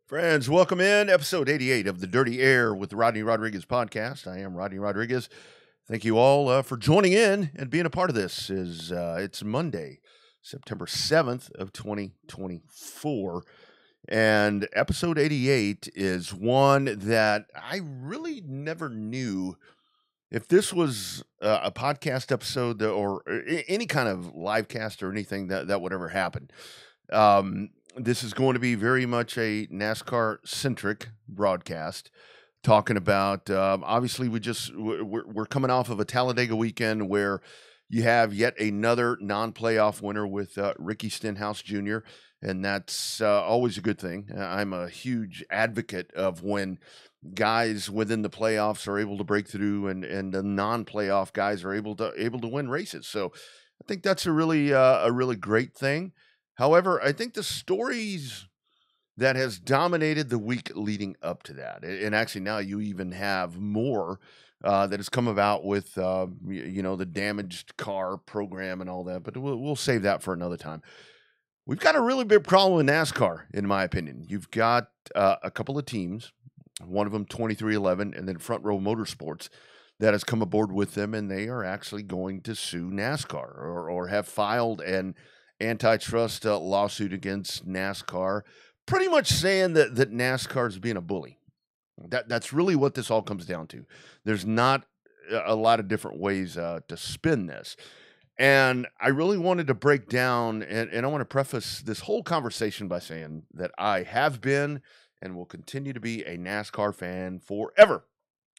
Friends, welcome in episode 88 of the Dirty Air with the Rodney Rodriguez podcast. I am Rodney Rodriguez. Thank you all for joining in and being a part of this. It's Monday, September 7th of 2024, and episode 88 is one that I really never knew if this was a podcast episode or any kind of live cast or anything that would ever happen. This is going to be very much a NASCAR centric broadcast, talking about obviously we're coming off of a Talladega weekend where you have yet another non-playoff winner with Ricky Stenhouse Jr., and that's always a good thing. I'm a huge advocate of when guys within the playoffs are able to break through, and the non-playoff guys are able to win races. So I think that's a really great thing. However, I think the stories that has dominated the week leading up to that, and actually now you even have more that has come about with the damaged car program and all that, but we'll save that for another time. We've got a really big problem with NASCAR, in my opinion. You've got a couple of teams, one of them 2311, and then Front Row Motorsports that has come aboard with them, and they are actually going to sue NASCAR or have filed an antitrust lawsuit against NASCAR, pretty much saying that NASCAR is being a bully. That's really what this all comes down to. There's not a lot of different ways to spin this. And I really wanted to break down, and I want to preface this whole conversation by saying that I have been and will continue to be a NASCAR fan forever.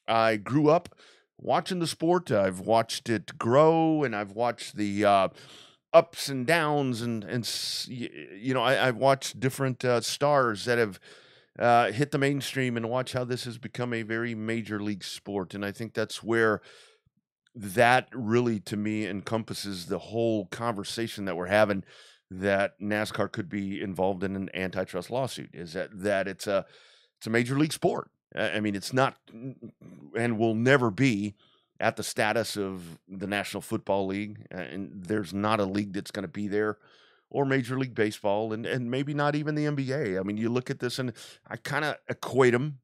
I grew up watching the sport. I've watched it grow, and I've watched the ups and downs, and I've watched different stars that have hit the mainstream, and watch how this has become a very major league sport. And I think that's where that really, to me, encompasses the whole conversation that we're having, that NASCAR could be involved in an antitrust lawsuit, is that it's a major league sport. I mean, it's not and will never be at the status of the National Football League, and there's not a league that's going to be there, or Major League Baseball, and maybe not even the NBA. I mean, you look at this, and I kind of equate them,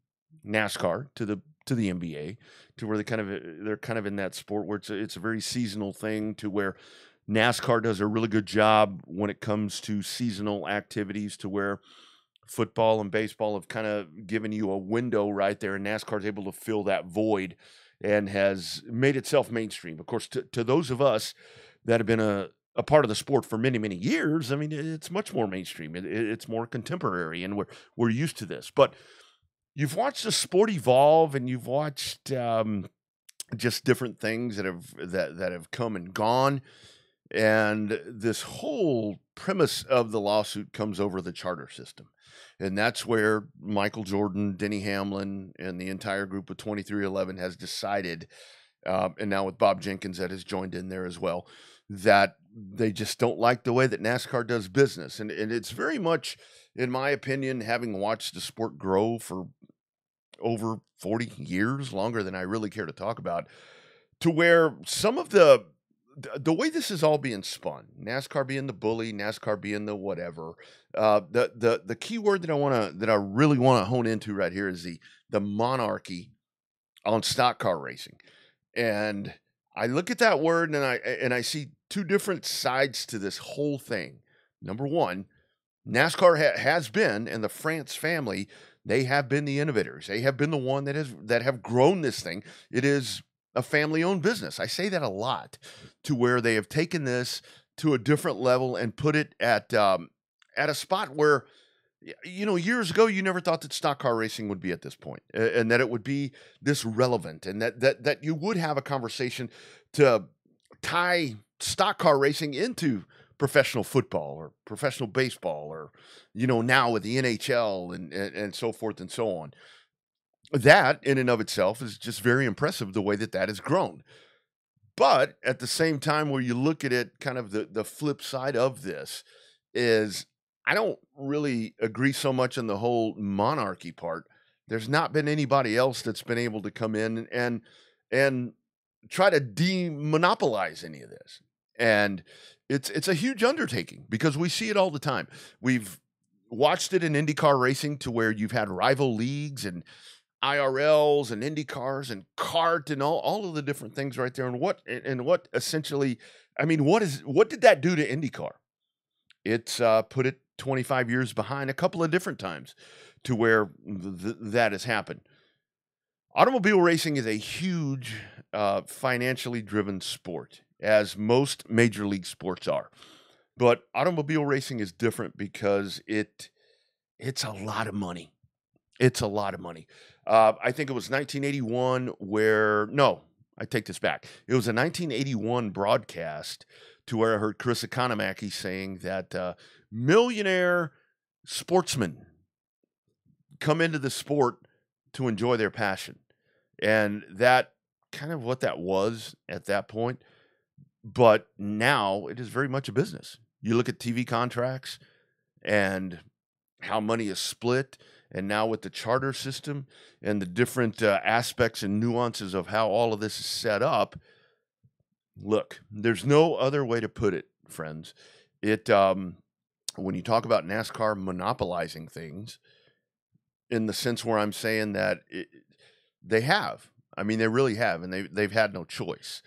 NASCAR, to the NBA, to where they're kind of in that sport where it's a very seasonal thing, to where NASCAR does a really good job when it comes to seasonal activities, to where football and baseball have kind of given you a window right there, and NASCAR is able to fill that void and has made itself mainstream. Of course, to those of us that have been a part of the sport for many, many years, I mean, it's much more mainstream. It's more contemporary, and we're used to this. But you've watched the sport evolve, and you've watched just different things that have come and gone. And this whole premise of the lawsuit comes over the charter system. And that's where Michael Jordan, Denny Hamlin, and the entire group of 2311 has decided, and now with Bob Jenkins that has joined in there as well, that they just don't like the way that NASCAR does business. And it's very much, in my opinion, having watched the sport grow for over 40 years, longer than I really care to talk about, to where some of the way this is all being spun, NASCAR being the bully, NASCAR being the whatever. The key word that I really want to hone into right here is the monarchy on stock car racing. And I look at that word, and I see two different sides to this whole thing. Number one, NASCAR has been, and the France family, they have been the innovators. They have been the one that have grown this thing. It is a family-owned business. I say that a lot, to where they have taken this to a different level and put it at a spot where, years ago, you never thought that stock car racing would be at this point, and that it would be this relevant, and that you would have a conversation to tie stock car racing into professional football or professional baseball, or, now with the NHL and so forth and so on. That in and of itself is just very impressive, the way that has grown. But at the same time, where you look at it, kind of the flip side of this is, I don't really agree so much on the whole monarchy part. There's not been anybody else that's been able to come in and try to demonopolize any of this. And it's a huge undertaking, because we see it all the time. watched it in IndyCar racing to where you've had rival leagues and IRLs and IndyCars and kart and all of the different things right there. And what essentially, I mean, what did that do to IndyCar? It's put it 25 years behind a couple of different times to where that has happened. Automobile racing is a huge financially driven sport, as most major league sports are. But automobile racing is different because it's a lot of money. It's a lot of money. I think it was 1981 where, no, I take this back. It was a 1981 broadcast to where I heard Chris Economaki saying that millionaire sportsmen come into the sport to enjoy their passion. And that kind of what that was at that point. But now it is very much a business. You look at TV contracts and how money is split. And now with the charter system and the different aspects and nuances of how all of this is set up, look, there's no other way to put it, friends. When you talk about NASCAR monopolizing things, in the sense where I'm saying that they have, I mean, they really have, and they've had no choice.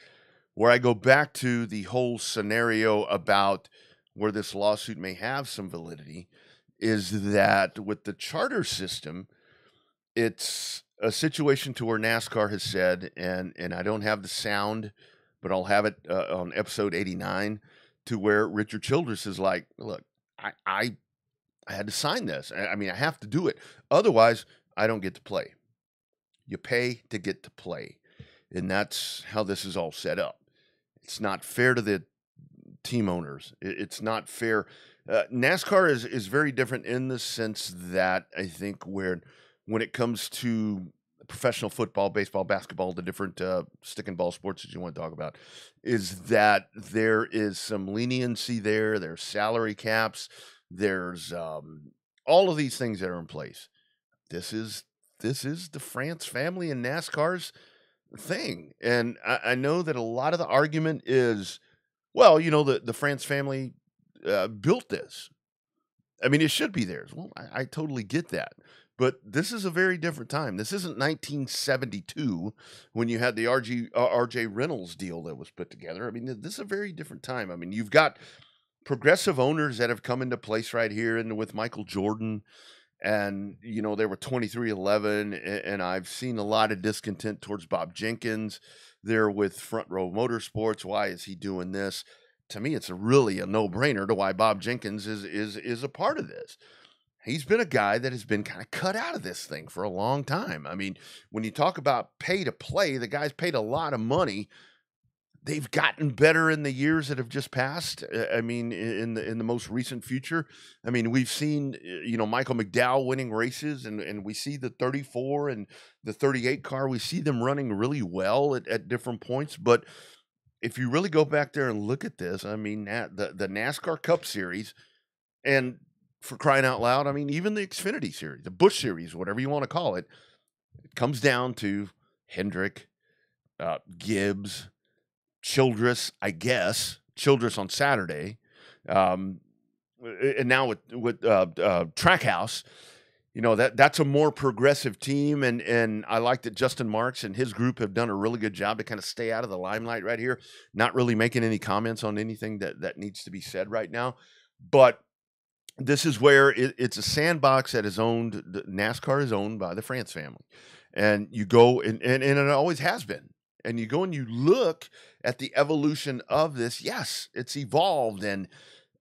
Where I go back to the whole scenario about where this lawsuit may have some validity is that with the charter system, it's a situation to where NASCAR has said, and I don't have the sound, but I'll have it on episode 89, to where Richard Childress is like, look, I had to sign this. I mean, I have to do it. Otherwise, I don't get to play. You pay to get to play. And that's how this is all set up. It's not fair to the team owners. It's not fair. NASCAR is very different in the sense that I think when it comes to professional football, baseball, basketball, the different stick and ball sports that you want to talk about, is that there is some leniency there. There's salary caps. There's all of these things that are in place. This is the France family and NASCAR's thing. And I know that a lot of the argument is, well, the France family built this. I mean, it should be theirs. Well, I totally get that. But this is a very different time. This isn't 1972 when you had the RJ Reynolds deal that was put together. I mean, this is a very different time. I mean, you've got progressive owners that have come into place right here, and with Michael Jordan, and they were 2311, and I've seen a lot of discontent towards Bob Jenkins there with Front Row Motorsports. Why is he doing this? To me, it's really a no-brainer to why Bob Jenkins is a part of this. He's been a guy that has been kind of cut out of this thing for a long time. I mean, when you talk about pay to play, the guy's paid a lot of money. They've gotten better in the years that have just passed. I mean, in the most recent future, I mean, we've seen Michael McDowell winning races, and we see the 34 and the 38 car. We see them running really well at different points. But if you really go back there and look at this, I mean, the NASCAR Cup Series, and for crying out loud, I mean, even the Xfinity Series, the Busch Series, whatever you want to call it, it comes down to Hendrick, Gibbs, Childress, I guess, Childress on Saturday, and now with Trackhouse, that's a more progressive team, and I like that Justin Marks and his group have done a really good job to kind of stay out of the limelight right here, not really making any comments on anything that needs to be said right now, but this is where it's a sandbox that is owned. NASCAR is owned by the France family, and you go and it always has been. And you go and you look at the evolution of this. Yes, it's evolved, and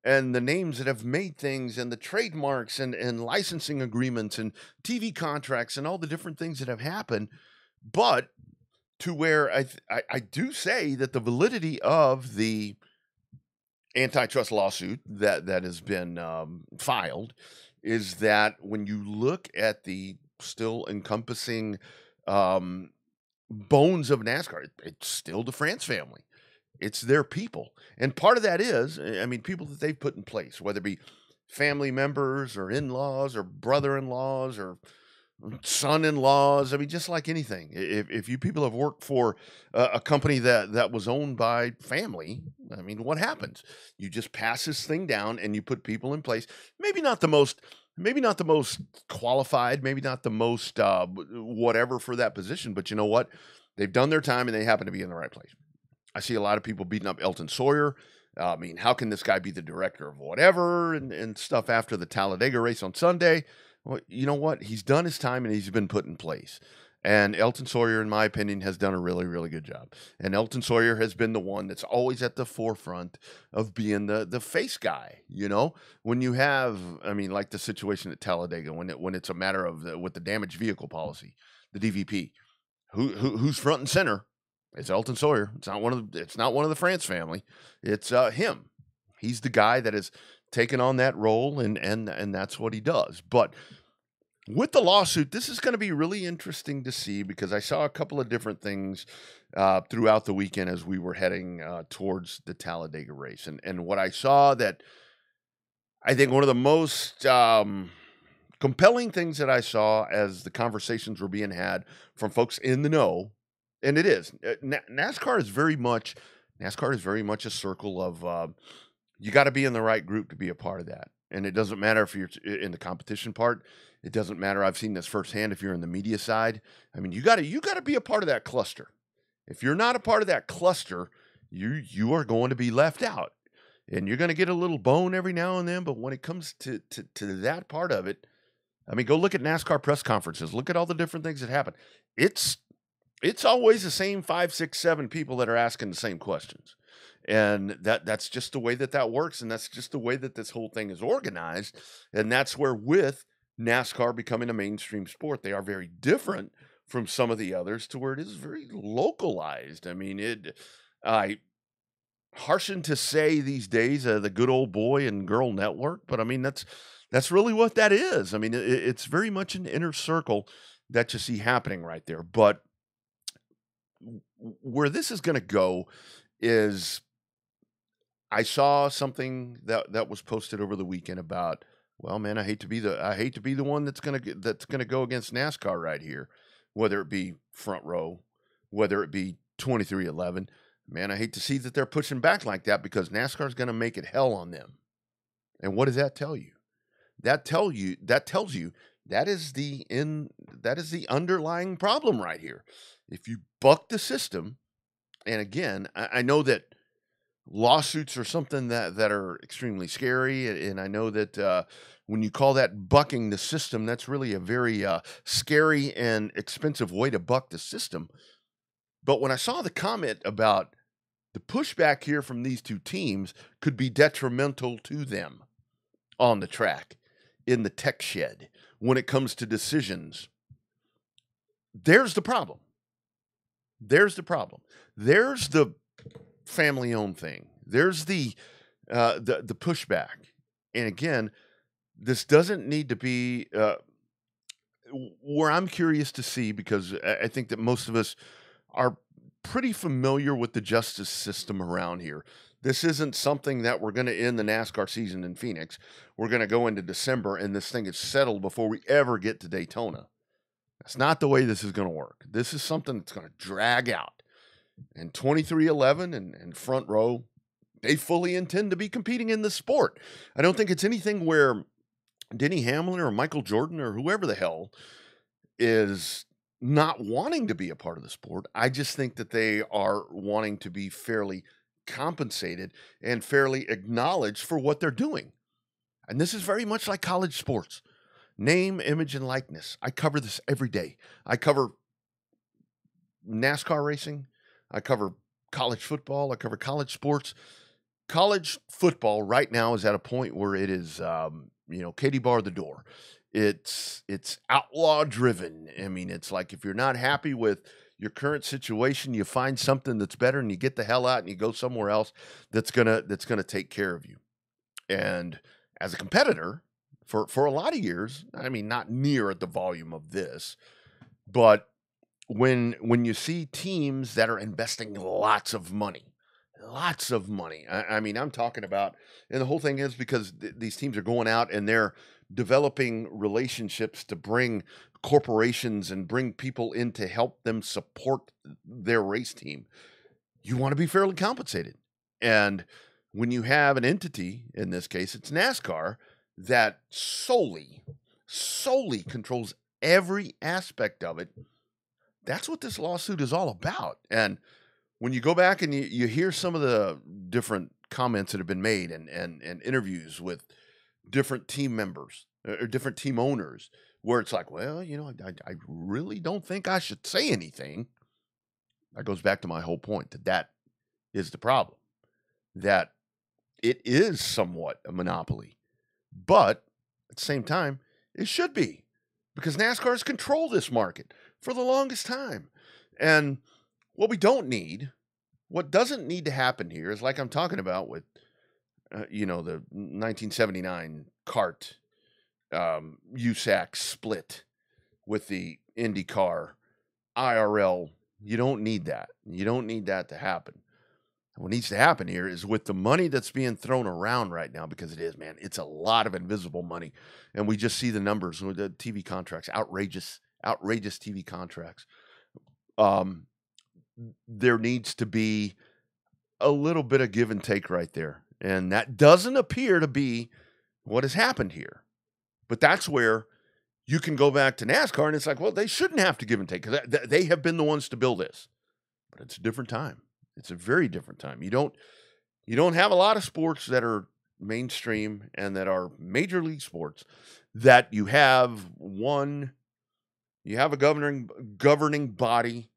the names that have made things, and the trademarks, and licensing agreements, and TV contracts, and all the different things that have happened. But to where I do say that the validity of the antitrust lawsuit that has been filed is that when you look at the still encompassing bones of NASCAR, it's still the France family. It's their people. And part of that is, I mean, people that they've put in place, whether it be family members or in-laws or brother-in-laws or son-in-laws. I mean, just like anything, if you people have worked for a company that was owned by family, I mean, what happens? You just pass this thing down and you put people in place. Maybe not the most maybe not the most qualified, maybe not the most whatever for that position, but you know what? They've done their time and they happen to be in the right place. I see a lot of people beating up Elton Sawyer. I mean, how can this guy be the director of whatever and stuff after the Talladega race on Sunday? Well, you know what? He's done his time and he's been put in place. And Elton Sawyer, in my opinion, has done a really, really good job. And Elton Sawyer has been the one that's always at the forefront of being the face guy. You know, when you have, I mean, like the situation at Talladega, when it's a matter of with the damaged vehicle policy, the DVP, who's front and center? It's Elton Sawyer. It's not one of the France family. It's him. He's the guy that has taken on that role, and that's what he does. But with the lawsuit, this is going to be really interesting to see because I saw a couple of different things throughout the weekend as we were heading towards the Talladega race. And what I saw that I think one of the most compelling things that I saw as the conversations were being had from folks in the know, and it is, NASCAR is very much a circle of you got to be in the right group to be a part of that. And it doesn't matter if you're in the competition part. It doesn't matter. I've seen this firsthand. If you're in the media side, I mean, you got to be a part of that cluster. If you're not a part of that cluster, you are going to be left out, and you're going to get a little bone every now and then. But when it comes to that part of it, I mean, go look at NASCAR press conferences. Look at all the different things that happen. It's always the same 5, 6, 7 people that are asking the same questions. And that's just the way that works. And that's just the way that this whole thing is organized. And that's where with NASCAR becoming a mainstream sport, they are very different from some of the others to where it is very localized. I mean, I harshen to say these days, the good old boy and girl network, but I mean, that's really what that is. I mean, it's very much an inner circle that you see happening right there. But where this is going to go is I saw something that was posted over the weekend about, well, man, I hate to be the one that's gonna go against NASCAR right here, whether it be Front Row, whether it be 2311. Man, I hate to see that they're pushing back like that because NASCAR is gonna make it hell on them. And what does that tell you? That tells you that is the underlying problem right here. If you buck the system, and again, I know that lawsuits are something that are extremely scary, and I know that when you call that bucking the system, that's really a very scary and expensive way to buck the system. But when I saw the comment about the pushback here from these two teams could be detrimental to them on the track, in the tech shed, when it comes to decisions, there's the problem. There's the problem. There's the family-owned thing. There's the pushback. And again, this doesn't need to be where I'm curious to see, because I think that most of us are pretty familiar with the justice system around here. This isn't something that we're going to end the NASCAR season in Phoenix. We're going to go into December and this thing is settled before we ever get to Daytona. That's not the way this is going to work. This is something that's going to drag out. And 2311 and Front Row, they fully intend to be competing in the sport. I don't think it's anything where Denny Hamlin or Michael Jordan or whoever the hell is not wanting to be a part of the sport. I just think that they are wanting to be fairly compensated and fairly acknowledged for what they're doing. And this is very much like college sports. Name, image, and likeness. I cover this every day. I cover NASCAR racing. I cover college football. I cover college sports. College football right now is at a point where it is, Katie bar the door. It's outlaw driven. I mean, it's like if you're not happy with your current situation, you find something that's better and you get the hell out and you go somewhere else that's gonna take care of you. And as a competitor for a lot of years, I mean, not near at the volume of this, but when you see teams that are investing lots of money, I mean, I'm talking about, and the whole thing is because these teams are going out and they're developing relationships to bring corporations and bring people in to help them support their race team. You want to be fairly compensated. And when you have an entity, in this case, it's NASCAR, that solely controls every aspect of it, that's what this lawsuit is all about. And when you go back and you hear some of the different comments that have been made and interviews with different team members or different team owners, where it's like, well, I really don't think I should say anything. That goes back to my whole point that is the problem, that it is somewhat a monopoly, but at the same time, it should be, because NASCAR has controlled this market for the longest time. And what doesn't need to happen here is like I'm talking about with, the 1979 kart USAC split with the IndyCar IRL. You don't need that. You don't need that to happen. What needs to happen here is with the money that's being thrown around right now, because it is, man, it's a lot of invisible money. And we just see the numbers with the TV contracts, outrageous TV contracts. There needs to be a little bit of give and take right there. And that doesn't appear to be what has happened here. But that's where you can go back to NASCAR and it's like, well, they shouldn't have to give and take because they have been the ones to build this. But it's a different time. It's a very different time. You don't have a lot of sports that are mainstream and that are major league sports that you have a governing body.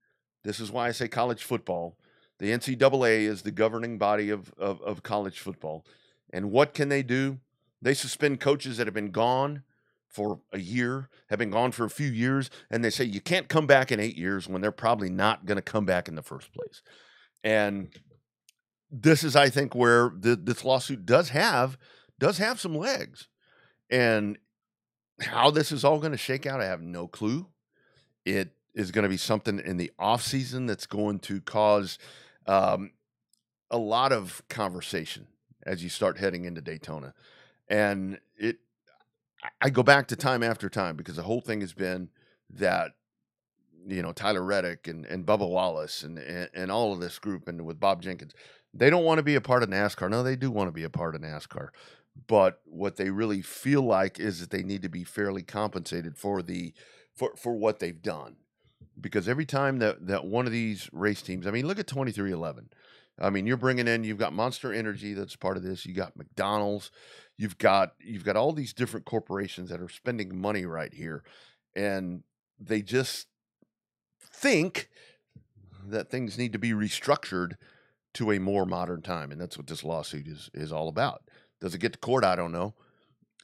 This is why I say college football. The NCAA is the governing body of college football. And what can they do? They suspend coaches that have been gone for a year, have been gone for a few years, and they say you can't come back in 8 years when they're probably not going to come back in the first place. And this is, I think, where this lawsuit does have some legs. And how this is all going to shake out, I have no clue. It is going to be something in the off season that's going to cause a lot of conversation as you start heading into Daytona. And I go back to time after time because the whole thing has been that, Tyler Reddick and Bubba Wallace and all of this group and with Bob Jenkins, they don't want to be a part of NASCAR. No, they do want to be a part of NASCAR. But what they really feel like is that they need to be fairly compensated for what they've done. Because every time that one of these race teams, I mean, look at 2311. I mean, you've got Monster Energy that's part of this. You got McDonald's. You've got all these different corporations that are spending money right here. And they just think that things need to be restructured to a more modern time. And that's what this lawsuit is all about. Does it get to court? I don't know.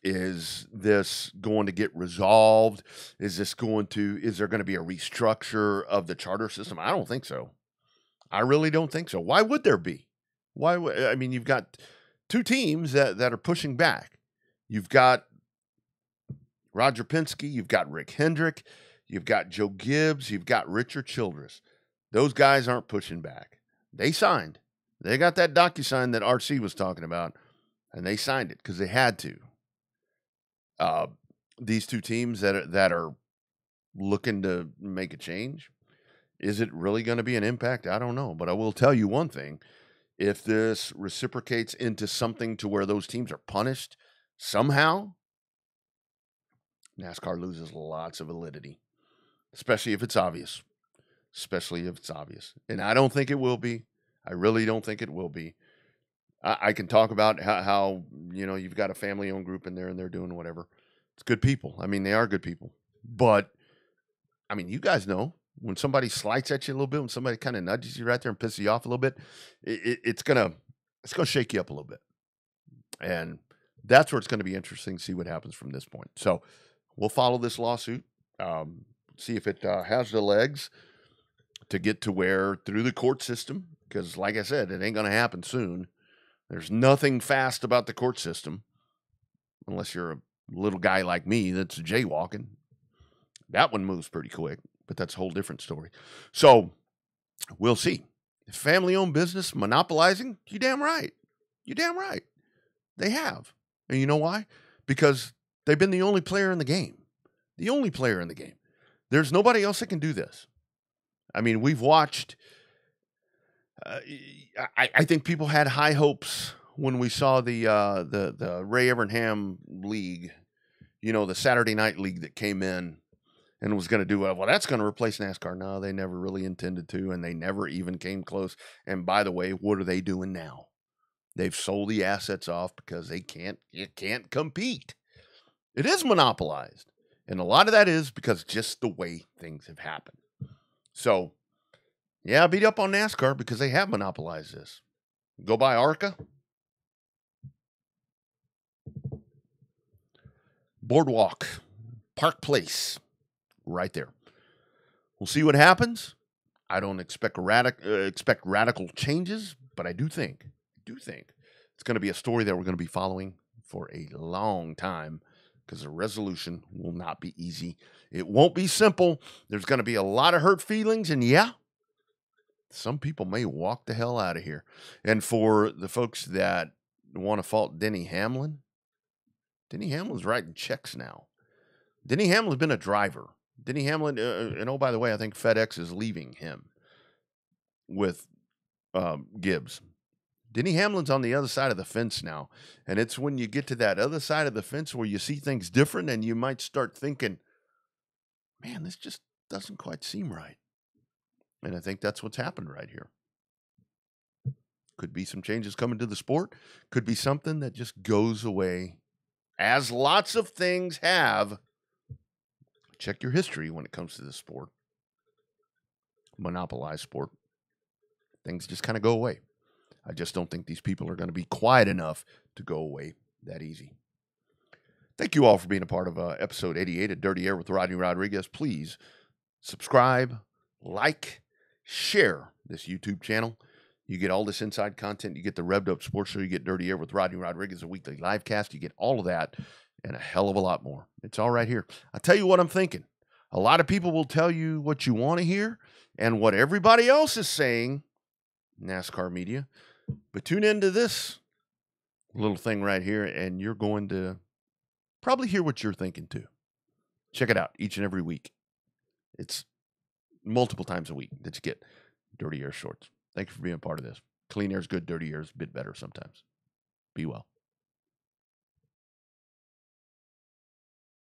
Is this going to get resolved? Is there going to be a restructure of the charter system? I don't think so. I really don't think so. Why would there be? You've got two teams that are pushing back. You've got Roger Penske, you've got Rick Hendrick, you've got Joe Gibbs, you've got Richard Childress. Those guys aren't pushing back. They signed. They got that DocuSign that RC was talking about, and they signed it because they had to. These two teams that are looking to make a change, is it really going to be an impact? I don't know. But I will tell you one thing. If this reciprocates into something to where those teams are punished somehow, NASCAR loses lots of validity, especially if it's obvious. And I don't think it will be. I really don't think it will be. I can talk about how you've got a family-owned group in there and they're doing whatever. It's good people. I mean, they are good people. But, I mean, you guys know when somebody slights at you a little bit, when somebody kind of nudges you right there and pisses you off a little bit, it's gonna shake you up a little bit. And that's where it's going to be interesting to see what happens from this point. So we'll follow this lawsuit, see if it has the legs to get to where through the court system, because like I said, it ain't going to happen soon. There's nothing fast about the court system, unless you're a little guy like me that's jaywalking. That one moves pretty quick, but that's a whole different story. So we'll see. Family-owned business monopolizing, you damn right. They have. And you know why? Because they've been the only player in the game. There's nobody else that can do this. I mean, we've watched... I think people had high hopes when we saw the Ray Evernham League, the Saturday Night League that came in and was going to do well. That's going to replace NASCAR. No, they never really intended to, and they never even came close. And by the way, what are they doing now? They've sold the assets off because you can't compete. It is monopolized. And a lot of that is because just the way things have happened. So, yeah, beat up on NASCAR because they have monopolized this. Go by ARCA. Boardwalk. Park Place. Right there. We'll see what happens. I don't expect radical changes, but I do think it's going to be a story that we're going to be following for a long time because the resolution will not be easy. It won't be simple. There's going to be a lot of hurt feelings, and yeah, some people may walk the hell out of here. And for the folks that want to fault Denny Hamlin's writing checks now. Denny Hamlin's been a driver. Denny Hamlin, and oh, by the way, I think FedEx is leaving him with Gibbs. Denny Hamlin's on the other side of the fence now. And it's when you get to that other side of the fence where you see things different and you might start thinking, man, this just doesn't quite seem right. And I think that's what's happened right here. Could be some changes coming to the sport. Could be something that just goes away, as lots of things have. Check your history when it comes to this sport. Monopolized sport. Things just kind of go away. I just don't think these people are going to be quiet enough to go away that easy. Thank you all for being a part of episode 88 of Dirty Air with Rodney Rodriguez. Please subscribe, like, share this YouTube channel. You get all this inside content. You get the Revved Up Sports Show. You get Dirty Air with Rodney Rodriguez, a weekly live cast. You get all of that and a hell of a lot more. It's all right here. I'll tell you what I'm thinking. A lot of people will tell you what you want to hear and what everybody else is saying, NASCAR media. But tune into this little thing right here, and you're going to probably hear what you're thinking too. Check it out each and every week. It's multiple times a week that you get Dirty Air Shorts. Thank you for being a part of this. Clean air is good. Dirty air is a bit better sometimes. Be well.